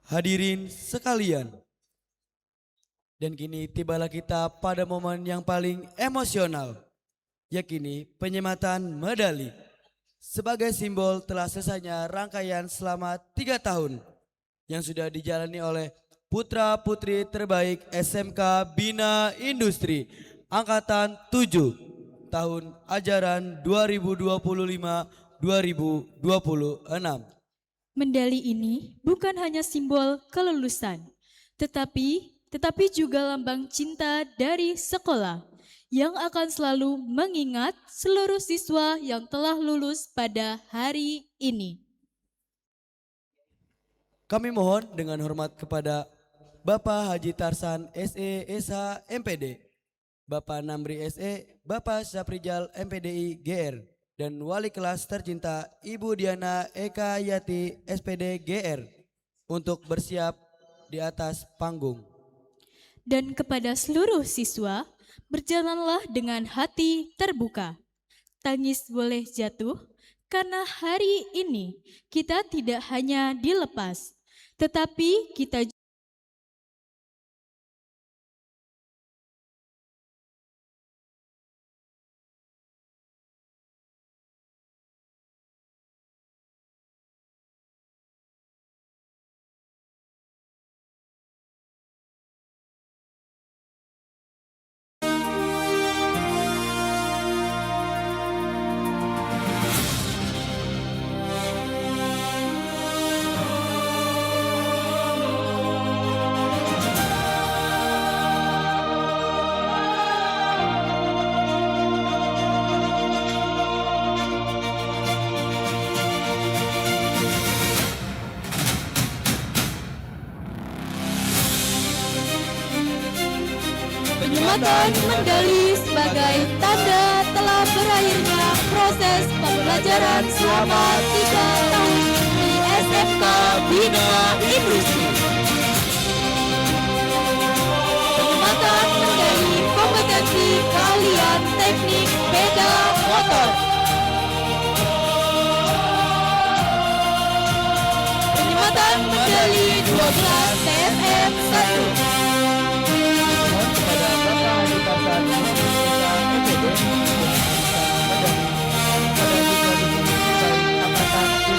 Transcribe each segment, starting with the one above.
Hadirin sekalian, dan kini tibalah kita pada momen yang paling emosional, yakni penyematan medali. Sebagai simbol telah selesainya rangkaian selama 3 tahun yang sudah dijalani oleh putra-putri terbaik SMK Bina Industri Angkatan 7 tahun ajaran 2025-2026. Medali ini bukan hanya simbol kelulusan, tetapi juga lambang cinta dari sekolah yang akan selalu mengingat seluruh siswa yang telah lulus pada hari ini. Kami mohon dengan hormat kepada Bapak Haji Tarsan SE SH MPD, Bapak Namri SE, Bapak Syafrijal MPDI GR, dan wali kelas tercinta Ibu Diana Eka Yati SPD GR untuk bersiap di atas panggung. Dan kepada seluruh siswa, berjalanlah dengan hati terbuka. Tangis boleh jatuh, karena hari ini kita tidak hanya dilepas, tetapi kita penyematan medali sebagai tanda telah berakhirnya proses pembelajaran selama 3 tahun di SMK Bina Industri. Penyematan medali kompetensi keahlian teknik sepeda motor. Penyematan medali 12 TSM 1. Mohon kepada Bapak Haji Tarsan SE MPD pada siswa didik terbaik angkatan 7.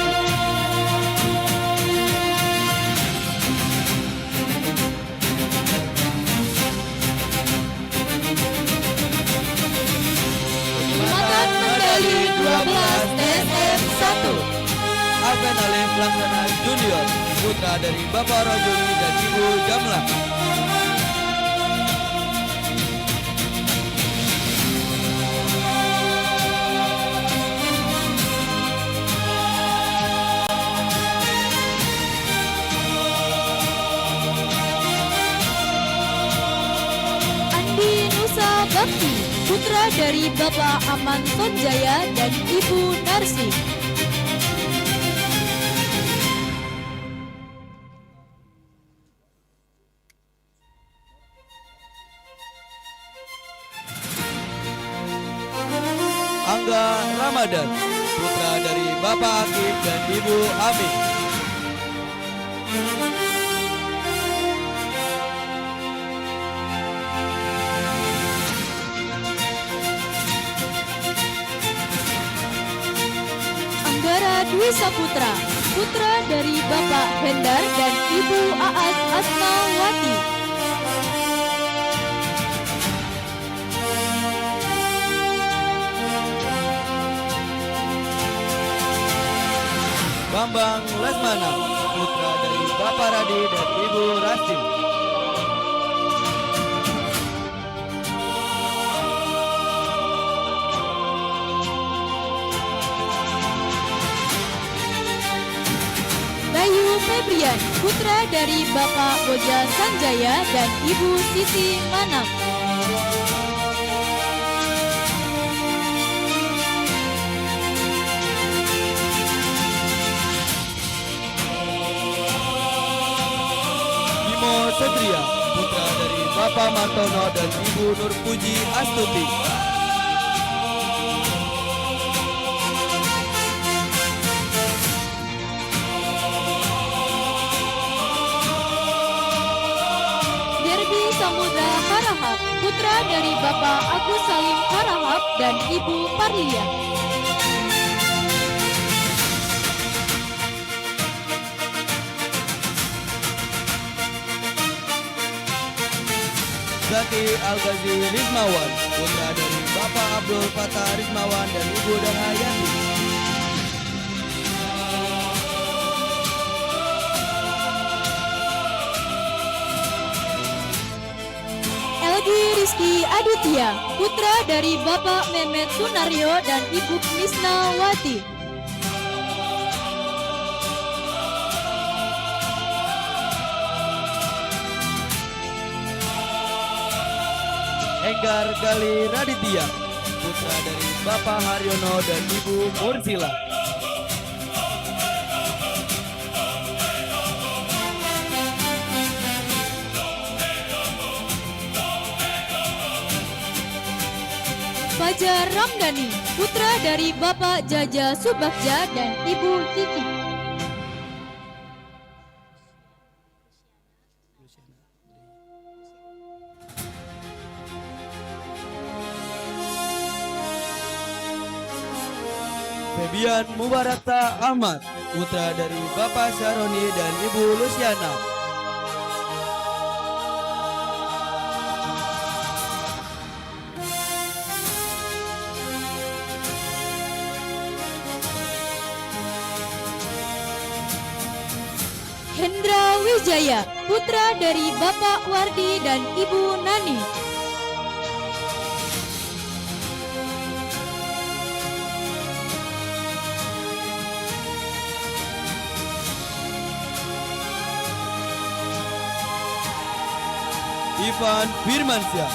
Penyematan medali 12 TSM 1. Alven Alif Laksana Junior, putra dari Bapak Rojuli dan Ibu Jamlah. Andi Nusa Bakti, putra dari Bapak Aman Sonjaya dan Ibu Narsi. Angga Ramadan, putra dari Bapak Akif dan Ibu Amin. Anggara Dwi Saputra, putra dari Bapak Hendar dan Ibu Aas Asmawati. Bambang Lesmana, putra dari Bapak Radi dan Ibu Rasim. Bayu Febrian, putra dari Bapak Boja Sanjaya dan Ibu Sisi Manap. Bimo Setria, putra dari Bapak Martono dan Ibu Nurpuji Astuti. Samudra Harahap, putra dari Bapak Agus Salim Harahap dan Ibu Parlia. Zaki Al-Ghazi Rizmawan, putra dari Bapak Abdul Fatah Rizmawan dan Ibu Darhayati. Elgi Rizky Aditya, putra dari Bapak Mehmet Sunaryo dan Ibu Misnawati. Enggar Gali Raditya, putra dari Bapak Haryono dan Ibu Mursila. Fajar Ramdhani, putra dari Bapak Jaja Subagja dan Ibu Kiki. Febian Mubarakta Ahmad, putra dari Bapak Syaroni dan Ibu Luciana. Hendra Wijaya, putra dari Bapak Wardi dan Ibu Nani. Ivan Firmansyah,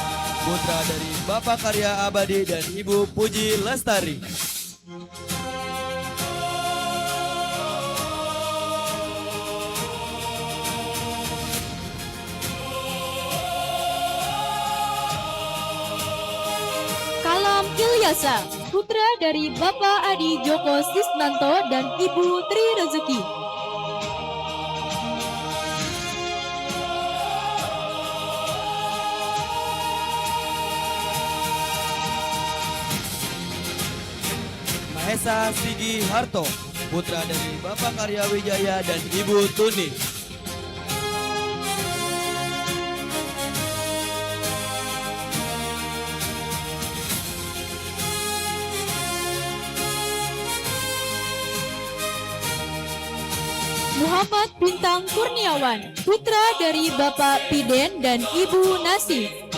putra dari Bapak Karya Abadi dan Ibu Puji Lestari. Kalam Ilyasa, putra dari Bapak Adi Joko Sisnanto dan Ibu Tri Rezeki. Mahesa Sigi Harto, putra dari Bapak Karya Wijaya dan Ibu Tuni. Muhammad Bintang Kurniawan, putra dari Bapak Piden dan Ibu Nasi.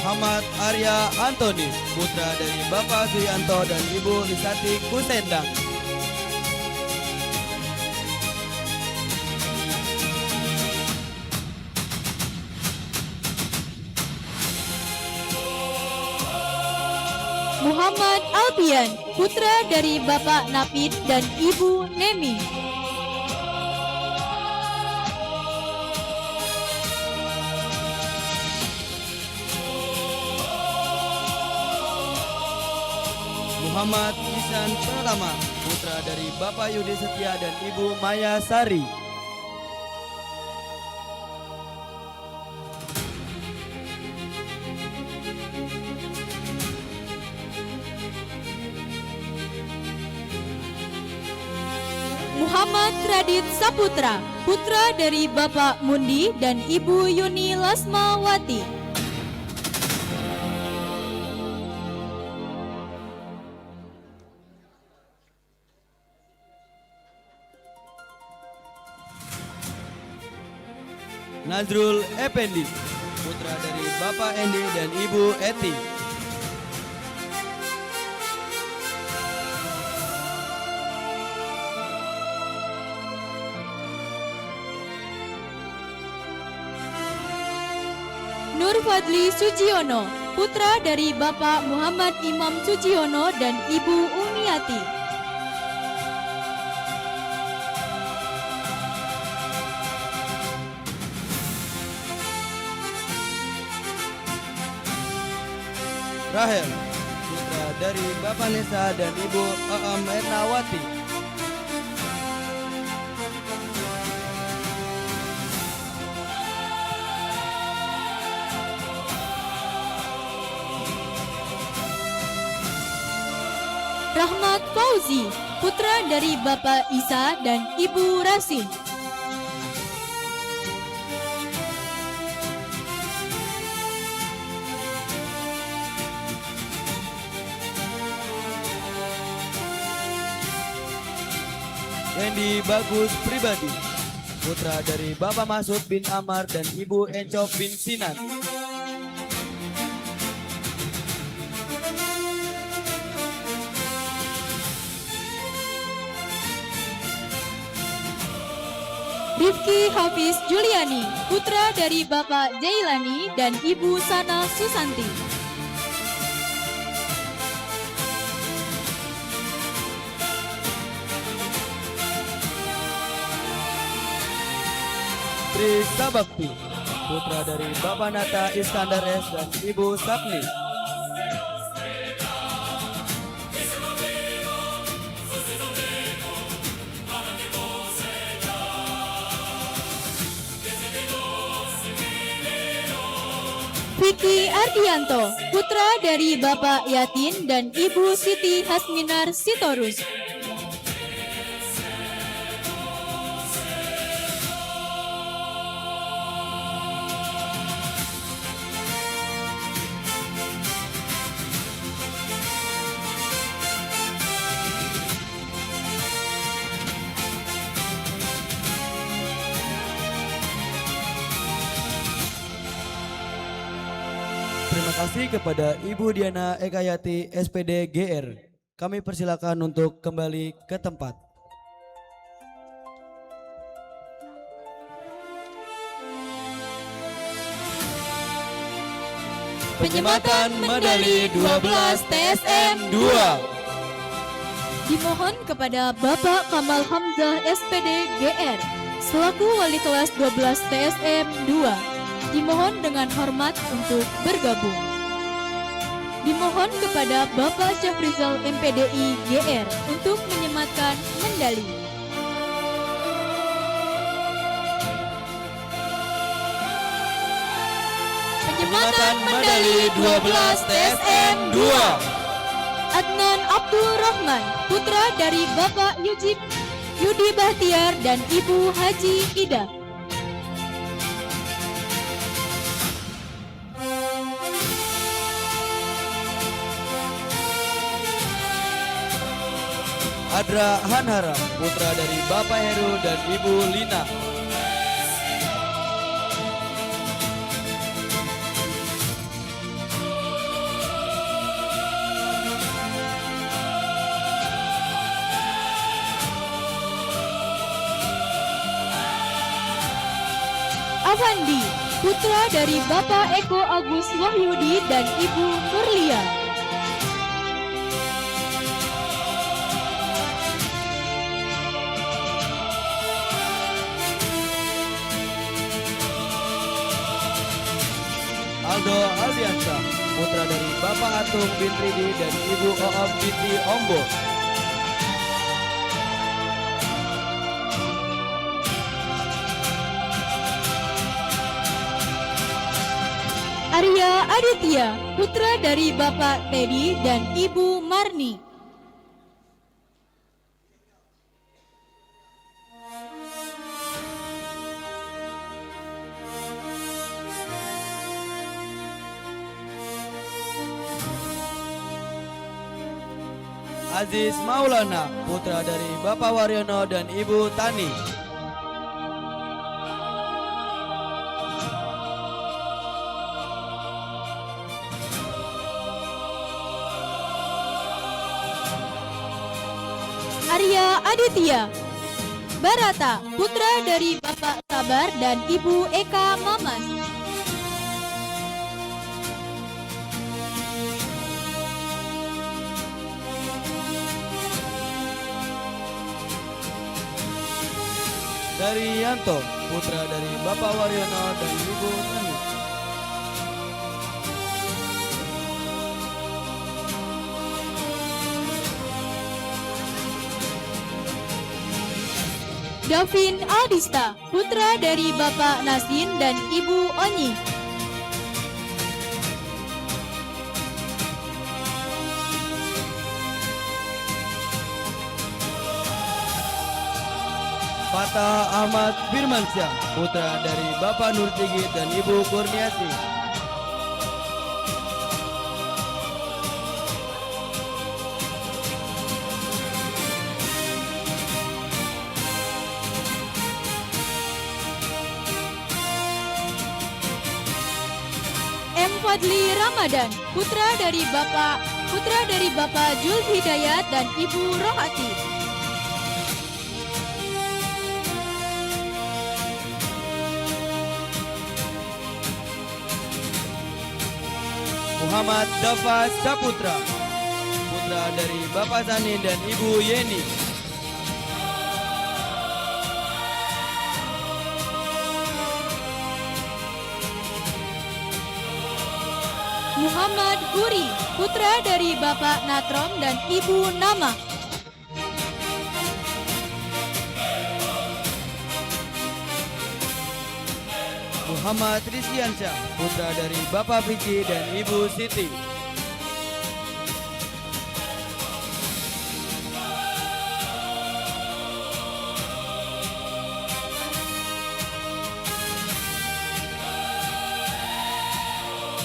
Muhammad Arya Antoni, putra dari Bapak Suyanto dan Ibu Risati Kusendang. Muhammad Alpian, putra dari Bapak Napid dan Ibu Nemi. Muhammad Ihsan Pratama, putra dari Bapak Yudi Setia dan Ibu Maya Sari. Muhammad Radit Saputra, putra dari Bapak Mundi dan Ibu Yuni Lasmawati. Nazrul Effendi, putra dari Bapak Endi dan Ibu Eti. Nur Fadli Sujiono, putra dari Bapak Muhammad Imam Sujiono dan Ibu Umiati. Rahel putra dari Bapak Lesa dan Ibu Aam Ernawati. Rahmat Fauzi, putra dari Bapak Isa dan Ibu Rasim. Randy Bagus Pribadi, putra dari Bapak Masud bin Amar dan Ibu Encop bin Sinan. Rifki Hafiz Juliani, putra dari Bapak Jailani dan Ibu Sana Susanti. Trisa Bakti, putra dari Bapak Nata Iskandar S dan Ibu Sapni. Vicky Ardianto, putra dari Bapak Yatin dan Ibu Siti Hasminar Sitorus. Terima kasih kepada Ibu Diana Ekayati SPD GR. Kami persilakan untuk kembali ke tempat. Penyematan medali 12 TSM 2. Dimohon kepada Bapak Kamal Hamzah SPD GR selaku wali kelas 12 TSM 2. Dimohon dengan hormat untuk bergabung. Dimohon kepada Bapak Syafrizal MPDI GR untuk menyematkan medali. Penyematan medali 12 TSM 2. Adnan Abdul Rahman, putra dari Bapak Yudi Bahtiar dan Ibu Haji Ida. Adra Hanhara, putra dari Bapak Heru dan Ibu Lina. Avandi, putra dari Bapak Eko Agus Wahyudi dan Ibu Nurlia. Aldo Aldiansa, putra dari Bapak Atung bin Ridi dan Ibu Oom binti Ombo. Arya Aditya, putra dari Bapak Teddy dan Ibu Marni. Aziz Maulana, putra dari Bapak Waryono dan Ibu Tani. Arya Aditya Barata, putra dari Bapak Sabar dan Ibu Eka Mamas. Dari Yanto, putra dari Bapak Waryono dan Ibu Tani. Davin Aldista, putra dari Bapak Nasin dan Ibu Onyi. Fatah Ahmad Firmansyah, putra dari Bapak Nur Sigit dan Ibu Kurniasi. M. Fadli Ramadan, putra dari Bapak Jul Hidayat dan Ibu Rohati. Muhammad Dafa Saputra, putra dari Bapak Sani dan Ibu Yeni. Muhammad Huri, putra dari Bapak Natrom dan Ibu Nama. Muhammad Rizkiansyah, putra dari Bapak Vici dan Ibu Siti.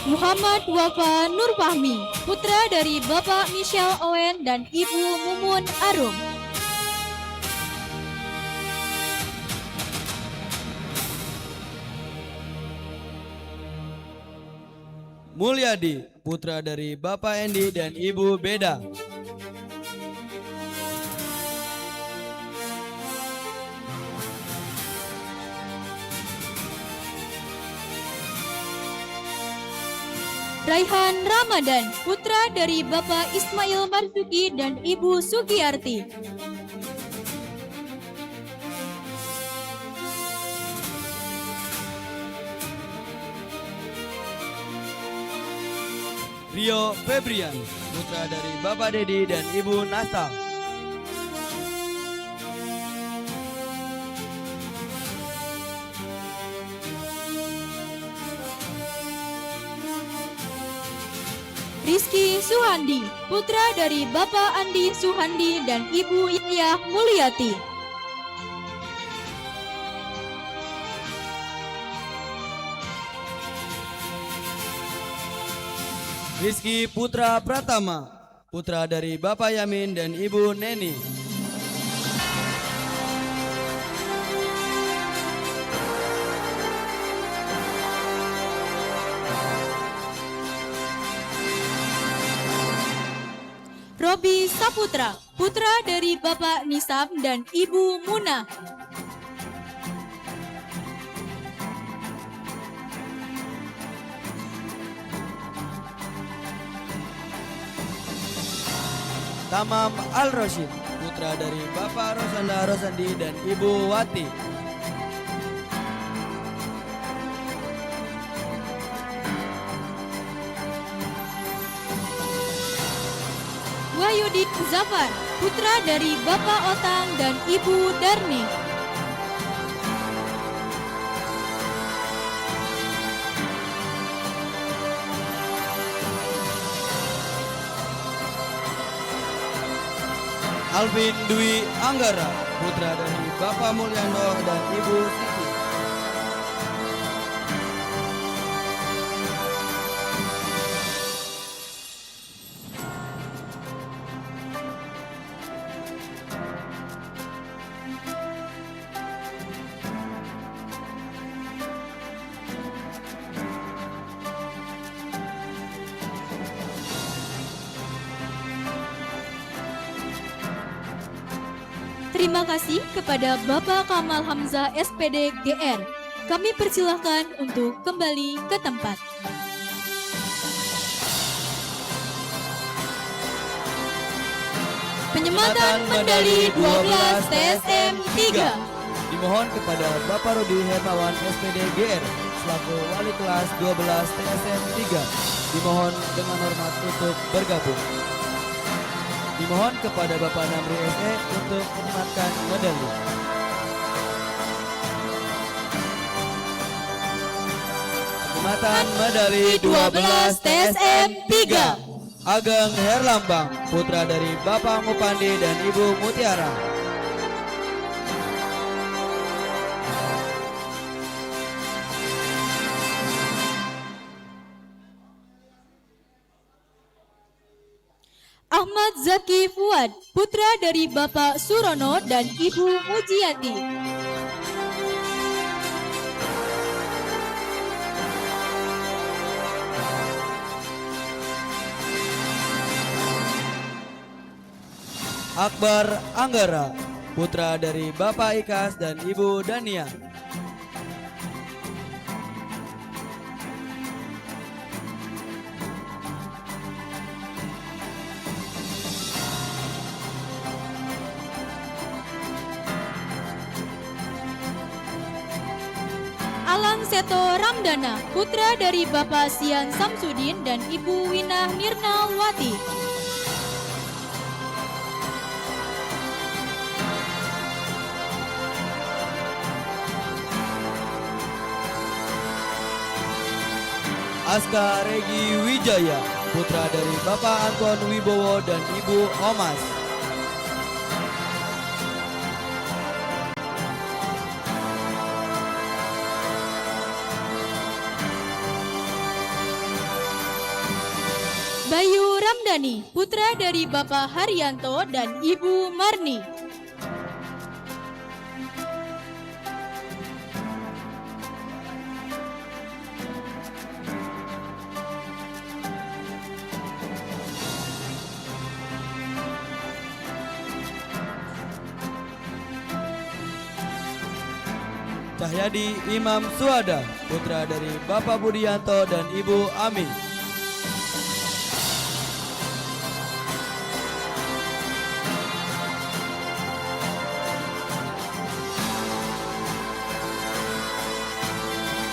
Muhammad Wafa Nurfahmi, putra dari Bapak Michelle Owen dan Ibu Mumun Arum. Mulyadi, putra dari Bapak Endi dan Ibu Beda. Raihan Ramadan, putra dari Bapak Ismail Marzuki dan Ibu Sugiyarti. Rio Febrian, putra dari Bapak Dedi dan Ibu Nasa. Rizky Suhandi, putra dari Bapak Andi Suhandi dan Ibu Yayah Mulyati. Rizky Putra Pratama, putra dari Bapak Yamin dan Ibu Neni. Robi Saputra, putra dari Bapak Nisam dan Ibu Muna. Tamam Al-Rosyid, putra dari Bapak Rosanda Rosandi dan Ibu Wati. Wahyudi Zafar, putra dari Bapak Otang dan Ibu Darni. Alvin Dwi Anggara, putra dari Bapak Mulyando dan Ibu Siti. Terima kasih kepada Bapak Kamal Hamzah SPD GR. Kami persilahkan untuk kembali ke tempat. Penyematan medali 12 TSM 3. Dimohon kepada Bapak Rudi Hermawan SPD GR selaku wali kelas 12 TSM 3. Dimohon dengan hormat untuk bergabung. Dimohon kepada Bapak Namri SE untuk menyematkan medali. Penghormatan medali 12 TSM 3. Ageng Herlambang, putra dari Bapak Mupandi dan Ibu Mutiara. Ahmad Zaki Fuad, putra dari Bapak Surono dan Ibu Mujiati. Akbar Anggara, putra dari Bapak Ikas dan Ibu Dania. Alang Seto Ramdana, putra dari Bapak Sian Samsudin dan Ibu Winah Mirnawati. Aska Regi Wijaya, putra dari Bapak Anton Wibowo dan Ibu Omas. Bayu Ramdhani, putra dari Bapak Haryanto dan Ibu Marni. Cahyadi Imam Suada, putra dari Bapak Budianto dan Ibu Ami.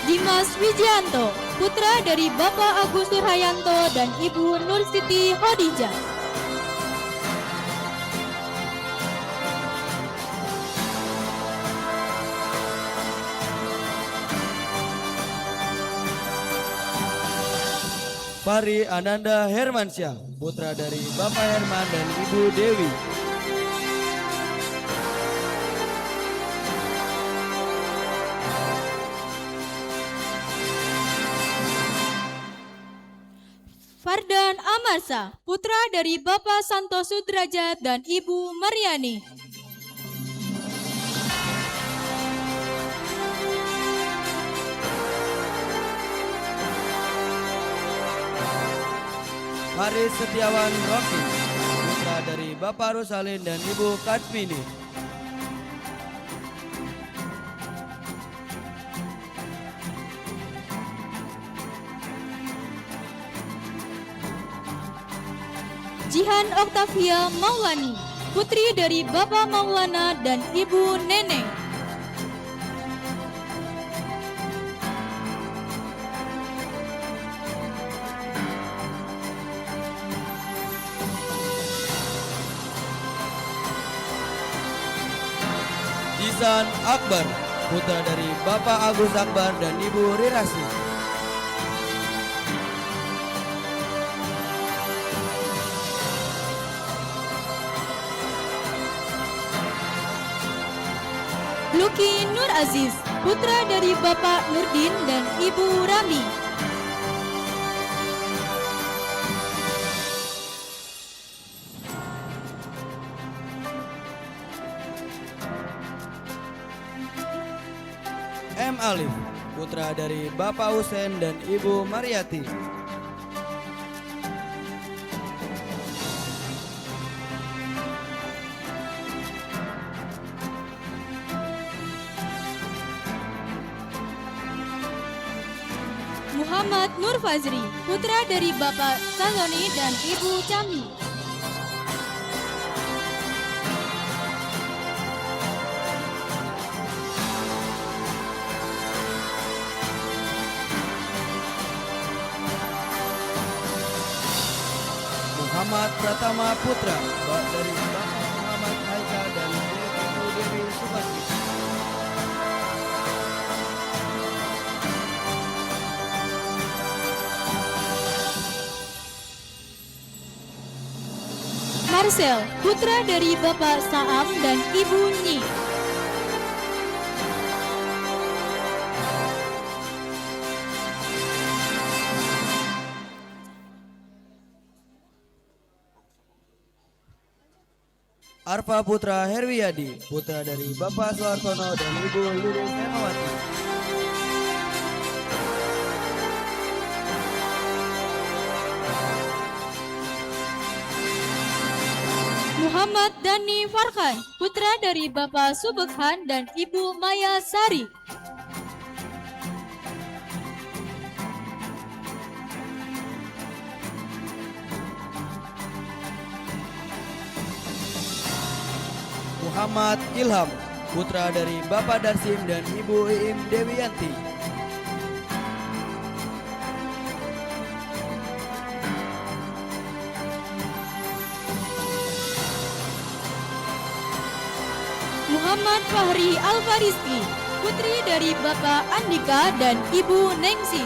Dimas Wijianto, putra dari Bapak Agus Surhayanto dan Ibu Nur Siti Khadijah. Fahri Ananda Hermansyah, putra dari Bapak Herman dan Ibu Dewi. Fardan Amarsa, putra dari Bapak Santo Sudrajat dan Ibu Maryani. Haris Setiawan Rocky, putra dari Bapak Rusalin dan Ibu Katmini. Jihan Oktavia Maulani, putri dari Bapak Maulana dan Ibu Neneng. Ihsan Akbar, putra dari Bapak Agus Akbar dan Ibu Rirasi. Luki Nur Aziz, putra dari Bapak Nurdin dan Ibu Rami. M. Alif, putra dari Bapak Husen dan Ibu Mariati. Muhammad Nur Fazri, putra dari Bapak Saloni dan Ibu Cami. Muhammad Pratama Putra, dari Bapak Muhammad Haikal dan Ibu Dewi Subasti. Arsel, putra dari Bapak Saam dan Ibu Nyi. Arfa Putra Herwiyadi, putra dari Bapak Suartono dan Ibu Lilis Hermawati. Muhammad Dani Farhan, putra dari Bapak Subekhan dan Ibu Maya Sari. Muhammad Ilham, putra dari Bapak Darsim dan Ibu Iim Dewiyanti. Muhammad Fahri Alfariski, putri dari Bapak Andika dan Ibu Nengsi.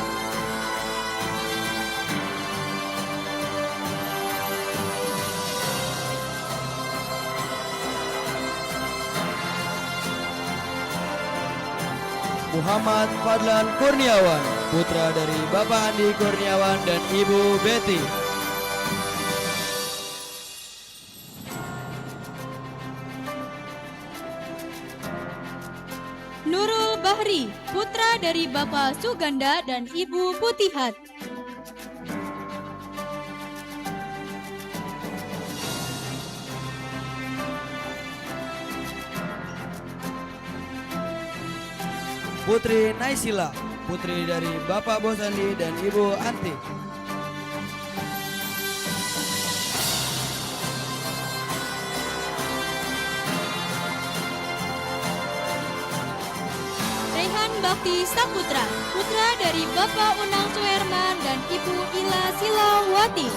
Muhammad Fadlan Kurniawan, putra dari Bapak Andi Kurniawan dan Ibu Betty. Nurul Bahri, putra dari Bapak Suganda dan Ibu Putihat. Putri Naisila, putri dari Bapak Bosandi dan Ibu Anti. Rehan Bakti Saputra, putra dari Bapak Unang Suherman dan Ibu Ila Silawati.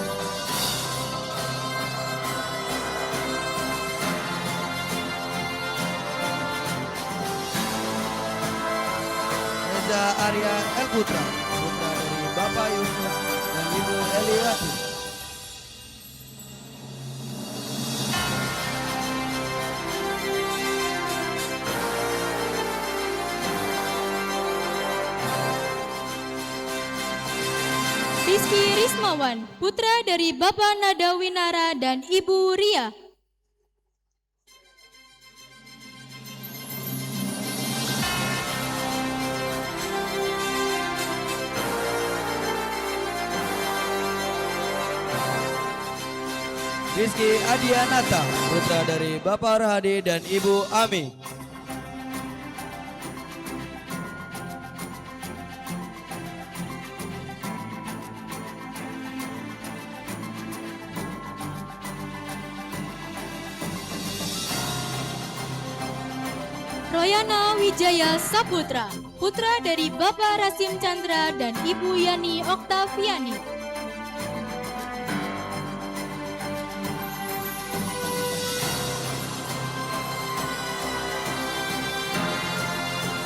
Reza Arya El Putra, putra dari Bapak Yusuf dan Ibu Eliati. Rizky Rismawan, putra dari Bapak Nada Winara dan Ibu Ria. Rizky Adianata, putra dari Bapak Rohadi dan Ibu Ami. Royana Wijaya Saputra, putra dari Bapak Rasim Chandra dan Ibu Yani Oktaviani.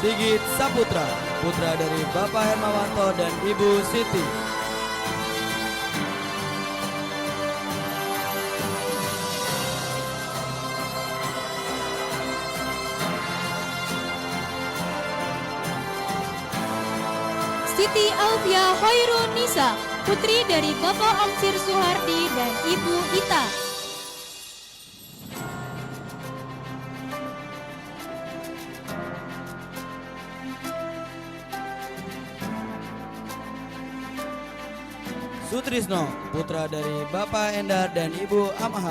Sigit Saputra, putra dari Bapak Hermawanto dan Ibu Siti. Siti Alfia Hoirun Nisa, putri dari Bapak Amsir Suhardi dan Ibu Ita. Sutrisno, putra dari Bapak Endar dan Ibu Amaha.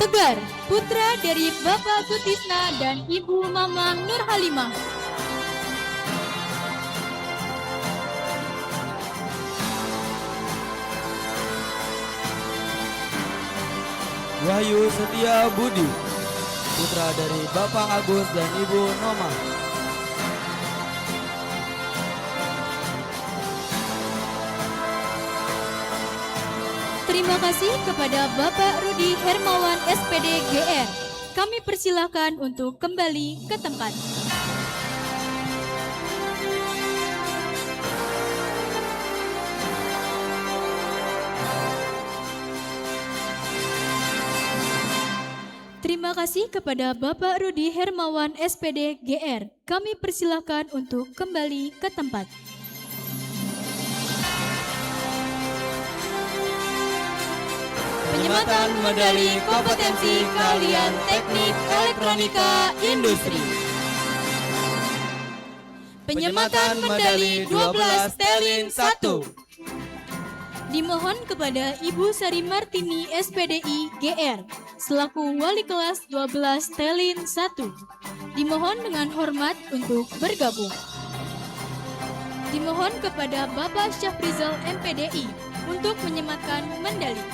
Tegar, putra dari Bapak Sutisna dan Ibu Mamang Nur Halimah. Wahyu Setia Budi, putra dari Bapak Agus dan Ibu Noma. Terima kasih kepada Bapak Rudi Hermawan SPD GR. kami persilahkan untuk kembali ke tempat. Terima kasih kepada Bapak Rudi Hermawan SPD GR. Kami persilahkan untuk kembali ke tempat. Penyematan medali kompetensi keahlian teknik elektronika industri. Penyematan medali 12 Telin 1. Dimohon kepada Ibu Sari Martini SPDI GR selaku Wali Kelas 12 Telin 1. Dimohon dengan hormat untuk bergabung. Dimohon kepada Bapak Syafrizal MPDI untuk menyematkan medali.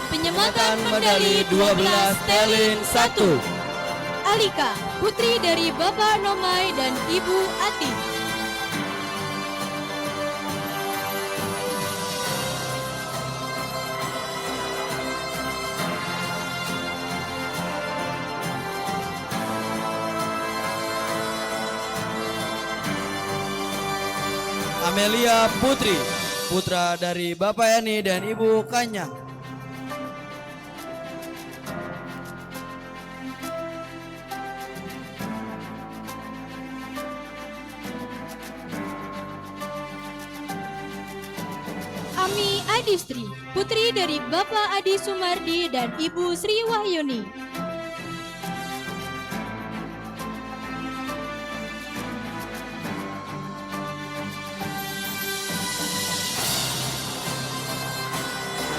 Penyematan medali 12 Telin 1. Alika, putri dari Bapak Nomai dan Ibu Ati. Amelia Putri, putra dari Bapak Yani dan Ibu Kanyang. Ami Adistri, putri dari Bapak Adi Sumardi dan Ibu Sri Wahyuni.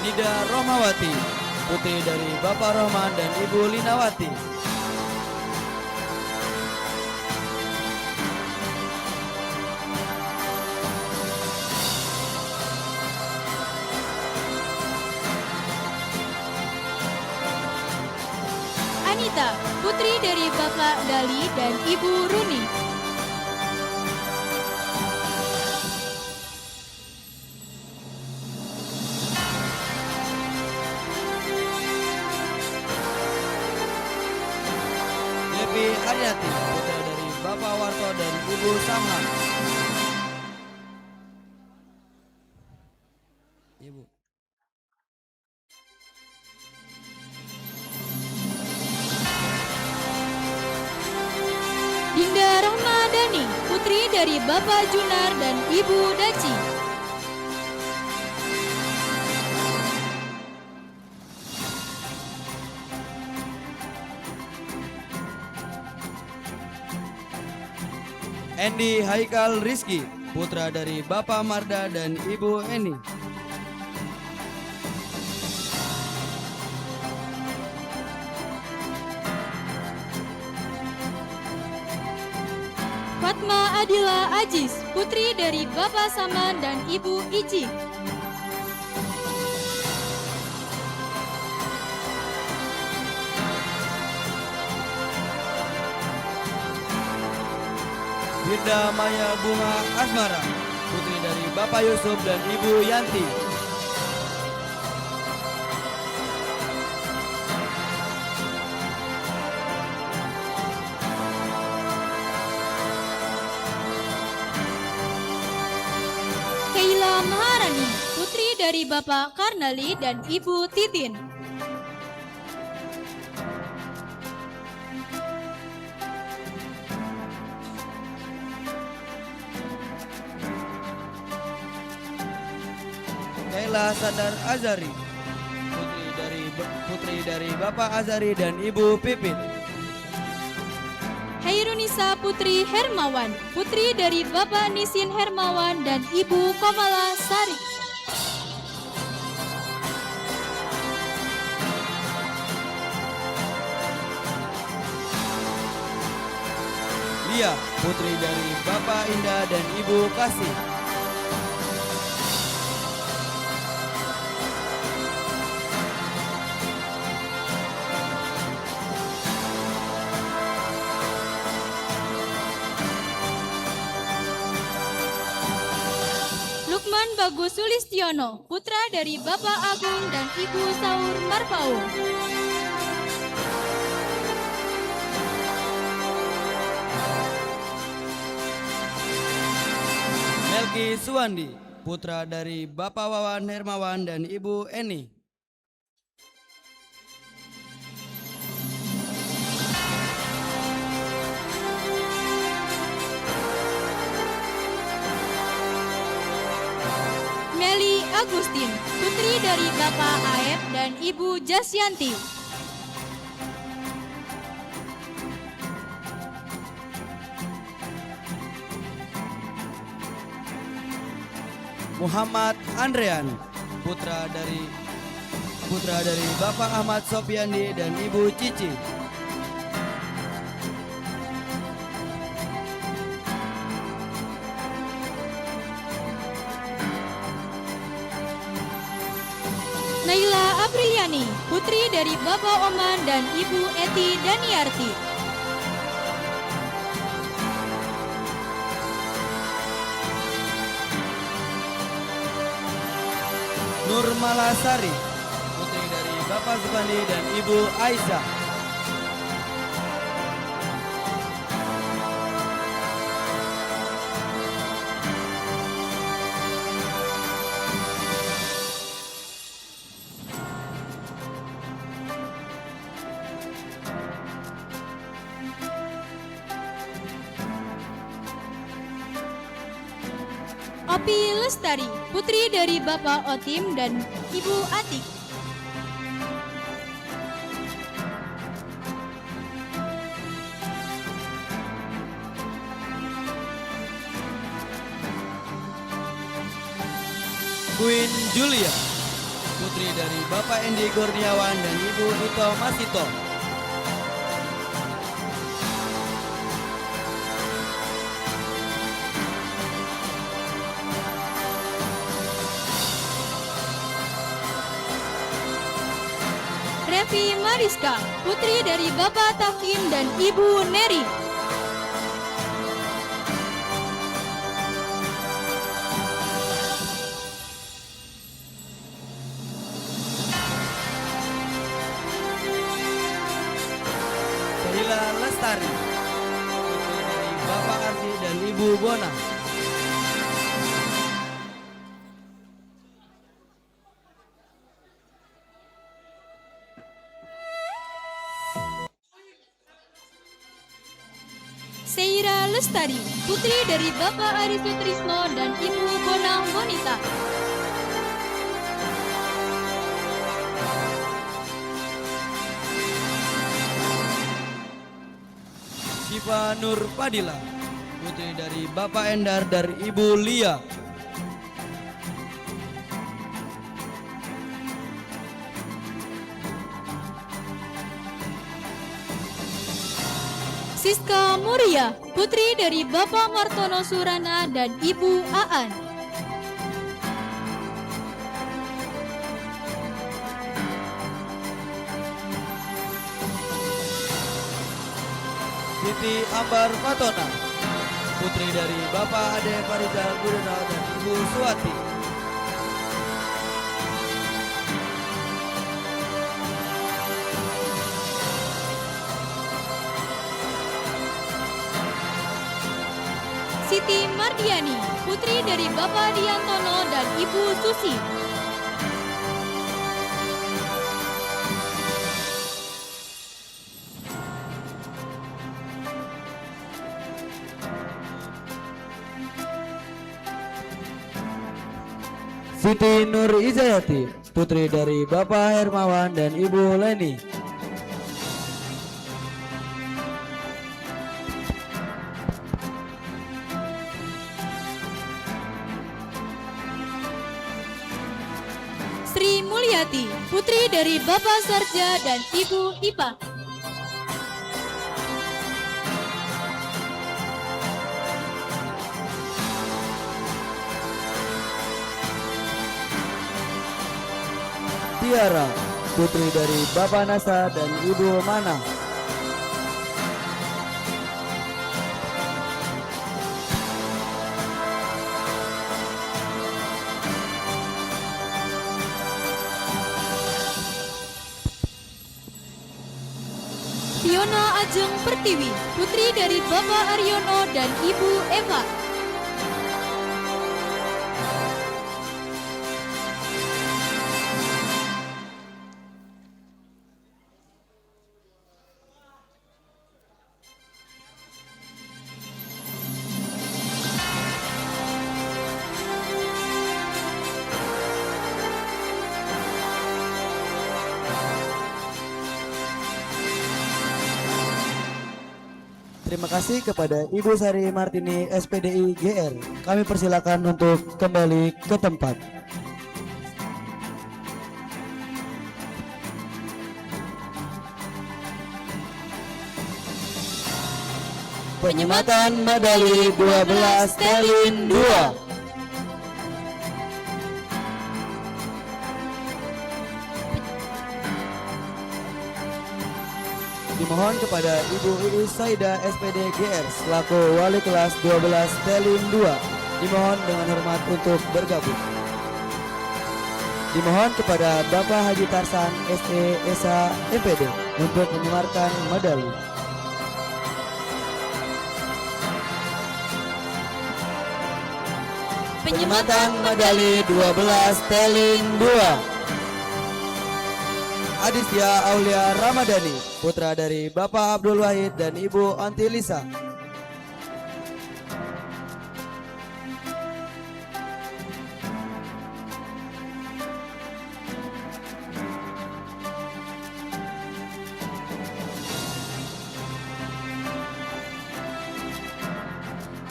Nida Rohmawati, putri dari Bapak Rohman dan Ibu Linawati. Anita, putri dari Bapak Dali dan Ibu Runi. Devi Aryati, putra dari Bapak Warto dan Ibu Samhan. Ibu. Dinda Rahmadani, putri dari Bapak Junar dan Ibu Daci. Andy Haikal Rizky, putra dari Bapak Marda dan Ibu Eni. Fatma Adila Ajis, putri dari Bapak Saman dan Ibu Iji. Firda Maya Bunga Asmara, putri dari Bapak Yusuf dan Ibu Yanti. Keila Maharani, putri dari Bapak Karnali dan Ibu Titin. Kaila Sadar Azari, putri dari Bapak Azari dan Ibu Pipit. Hairunisa Putri Hermawan, putri dari Bapak Nisin Hermawan dan Ibu Komala Sari. Lia, putri dari Bapak Indah dan Ibu Kasih. Bagus Sulistiono, putra dari Bapak Agung dan Ibu Saur Marpau. Melki Suwandi, putra dari Bapak Wawan Hermawan dan Ibu Eni. Meli Agustin, putri dari Bapak Aep dan Ibu Jasyanti. Muhammad Andrean, putra dari Bapak Ahmad Sopiandi dan Ibu Cici. Naila Apriliani, putri dari Bapak Oman dan Ibu Eti Daniarti. Nur Malasari, putri dari Bapak Supandi dan Ibu Aisyah. Opi Lestari, putri dari Bapak Otim dan Ibu Atik. Queen Julia, putri dari Bapak Endi Kurniawan dan Ibu Ito Masito. Revi Mariska, putri dari Bapak Takin dan Ibu Neri. Sheila Lestari, putri dari Bapak Arti dan Ibu Bona. Seira Lestari, putri dari Bapak Ari Sutrisno dan Ibu Bonang Bonita. Syifa Nur Padilla, putri dari Bapak Endar dan Ibu Lia. Siska Muria, putri dari Bapak Martono Surana dan Ibu Aan. Siti Ambar Fatona, putri dari Bapak Ade Farizal Budona dan Ibu Suwati. Siti Mardiani, putri dari Bapak Diantono dan Ibu Susi. Siti Nur Izayati, putri dari Bapak Hermawan dan Ibu Leni. Sri Mulyati, putri dari Bapak Sarja dan Ibu Ipa. Tiara, putri dari Bapak Nasa dan Ibu Mana. Ajeng Pertiwi, putri dari Bapak Aryono dan Ibu Eva. Terima kasih kepada Ibu Sari Martini SPDI GR. Kami persilakan untuk kembali ke tempat. Penyematan medali 12 Telin 2. Dimohon kepada Ibu Iis Saida SPD GR selaku wali kelas 12 Telin 2 dimohon dengan hormat untuk bergabung. Dimohon kepada Bapak Haji Tarsan SE Esa MPD untuk menyemarkan medali. Penyematan medali 12 Telin 2. Aditya Aulia Ramadhani, putra dari Bapak Abdul Wahid dan Ibu Antilisa.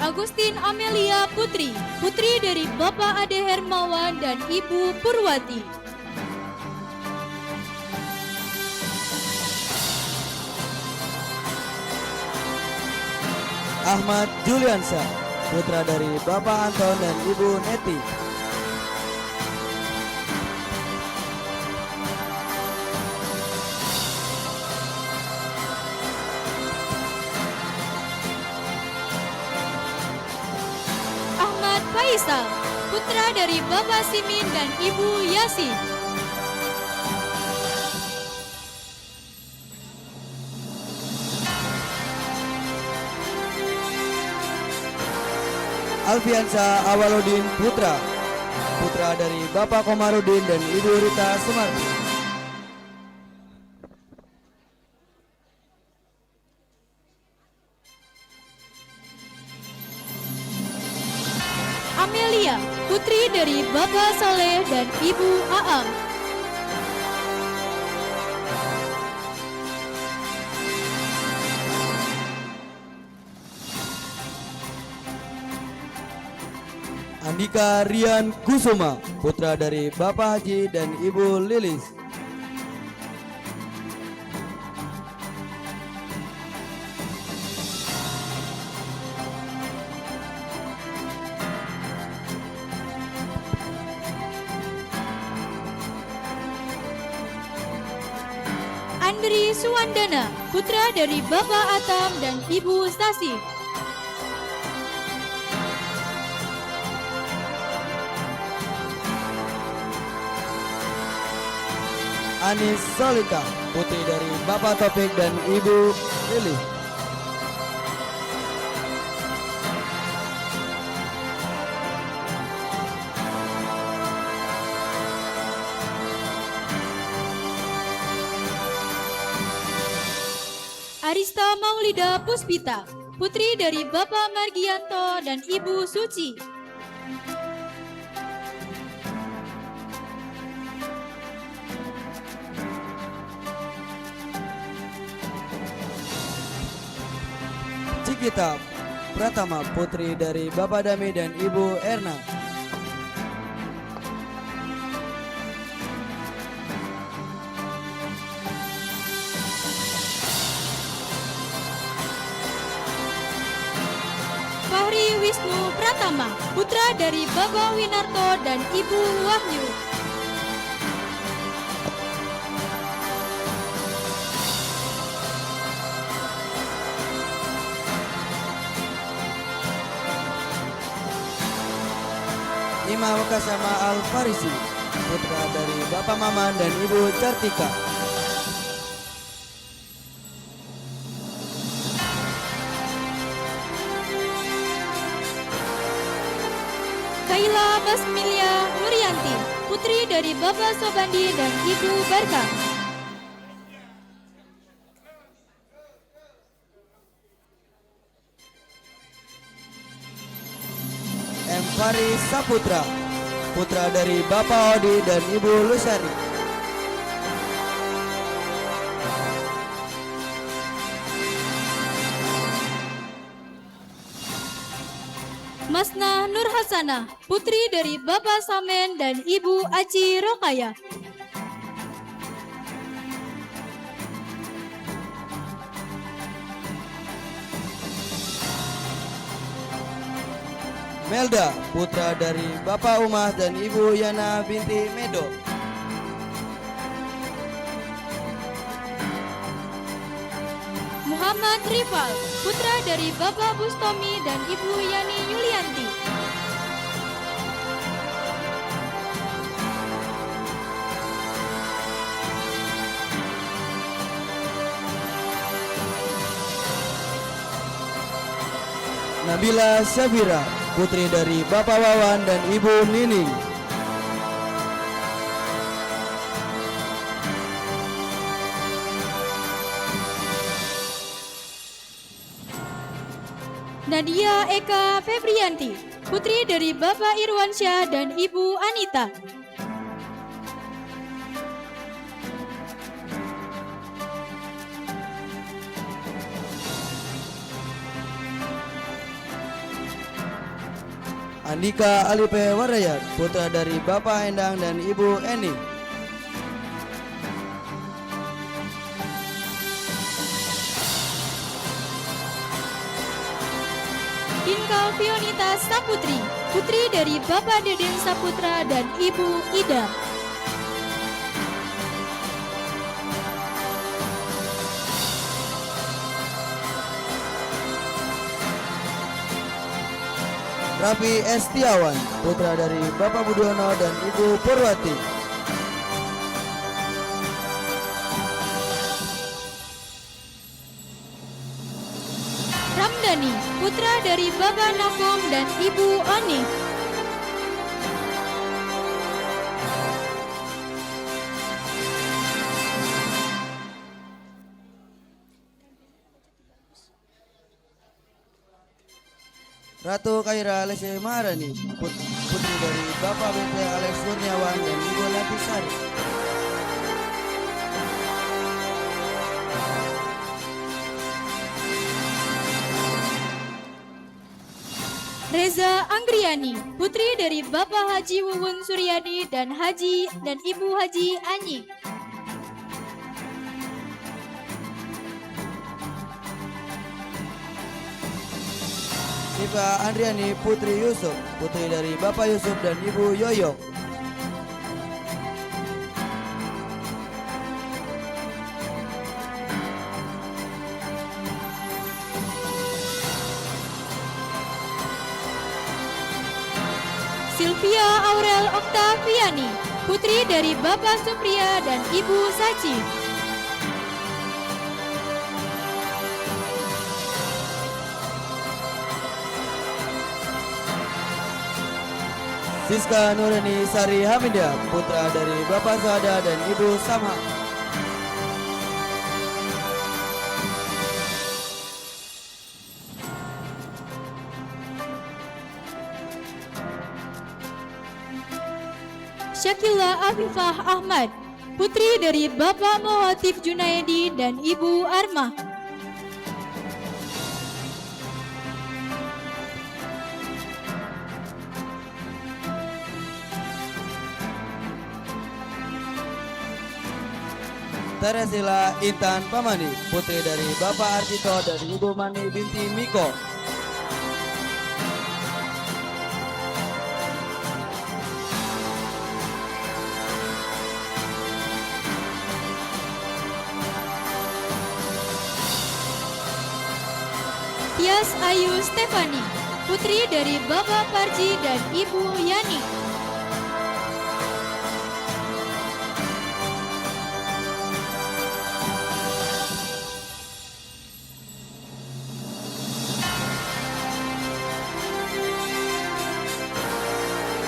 Agustin Amelia Putri, putri dari Bapak Ade Hermawan dan Ibu Purwati. Ahmad Juliansyah, putra dari Bapak Anton dan Ibu Neti. Ahmad Faisal, putra dari Bapak Simin dan Ibu Yasin. Alfiansa Awaludin Putra, putra dari Bapak Komarudin dan Ibu Rita Sumarti. Amelia, putri dari Bapak Saleh dan Ibu Aam. Andika Rian Kusuma, putra dari Bapak Haji dan Ibu Lilis. Andri Suwandana, putra dari Bapak Atam dan Ibu Stasi. Anis Solika, putri dari Bapak Topik dan Ibu Lili. Arista Maulida Puspita, putri dari Bapak Margianto dan Ibu Suci. Cikita Pratama, putri dari Bapak Dami dan Ibu Erna. Fahri Wisnu Pratama, putra dari Bapak Winarto dan Ibu Wahyu. Ima Wakasama Al-Farisi, putra dari Bapak Maman dan Ibu Cartika. Kaila Basmilia Nuryanti, putri dari Bapak Sobandi dan Ibu Barka. M. Faris Saputra, putra dari Bapak Odi dan Ibu Lusari. Masna Nur Hasanah, putri dari Bapak Samen dan Ibu Aci Rokaya. Melda, putra dari Bapak Umar dan Ibu Yana binti Medo. Muhammad Rifal, putra dari Bapak Bustomi dan Ibu Yani Yulianti. Nabila Syafira, putri dari Bapak Wawan dan Ibu Nining. Nadia Eka Febrianti, putri dari Bapak Irwansyah dan Ibu Anita. Andika Alipe Warayat, putra dari Bapak Endang dan Ibu Eni. Inka Fionita Saputri, putri dari Bapak Deden Saputra dan Ibu Ida. Raffi Estiawan, putra dari Bapak Budiono dan Ibu Purwati. Ramdhani, putra dari Bapak Nakom dan Ibu Oni. Ratu Kaira Lese Maharani, putri dari Bapak BT Alex Kurniawan dan Ibu Latisari. Reza Anggriani, putri dari Bapak Haji Wuwun Suryadi dan Ibu Haji Anyi. Siva Andriani, putri Yusuf, putri dari Bapak Yusuf dan Ibu Yoyo. Sylvia Aurel Oktaviani, putri dari Bapak Supriya dan Ibu Saci. Siska Nurani Sari Hamidah, putra dari Bapak Sada dan Ibu Samha. Syakila Afifah Ahmad, putri dari Bapak Mohatif Junaidi dan Ibu Armah. Teresila Intan Pamani, putri dari Bapak Artito dan Ibu Mani binti Miko. Tias Ayu Stefani, putri dari Bapak Parji dan Ibu Yani.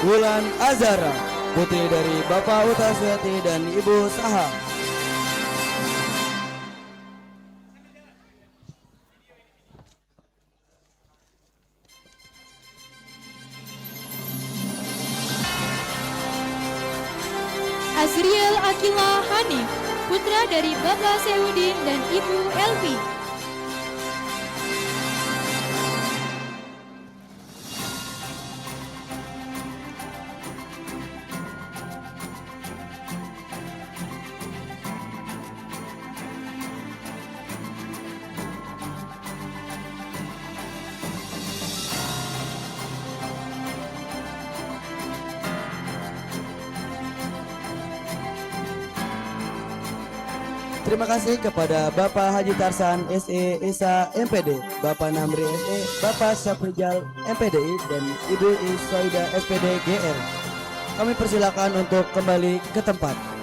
Wulan Azara, putri dari Bapak Uta Suyati dan Ibu Saha. Azriel Akila Hanif, putra dari Bapak Sehudin dan Ibu Elvi. Terima kasih kepada Bapak Haji Tarsan SE Esa MPD, Bapak Namri SE, Bapak Syafrijal MPDI, dan Ibu Isoida SPD GR. Kami persilakan untuk kembali ke tempat.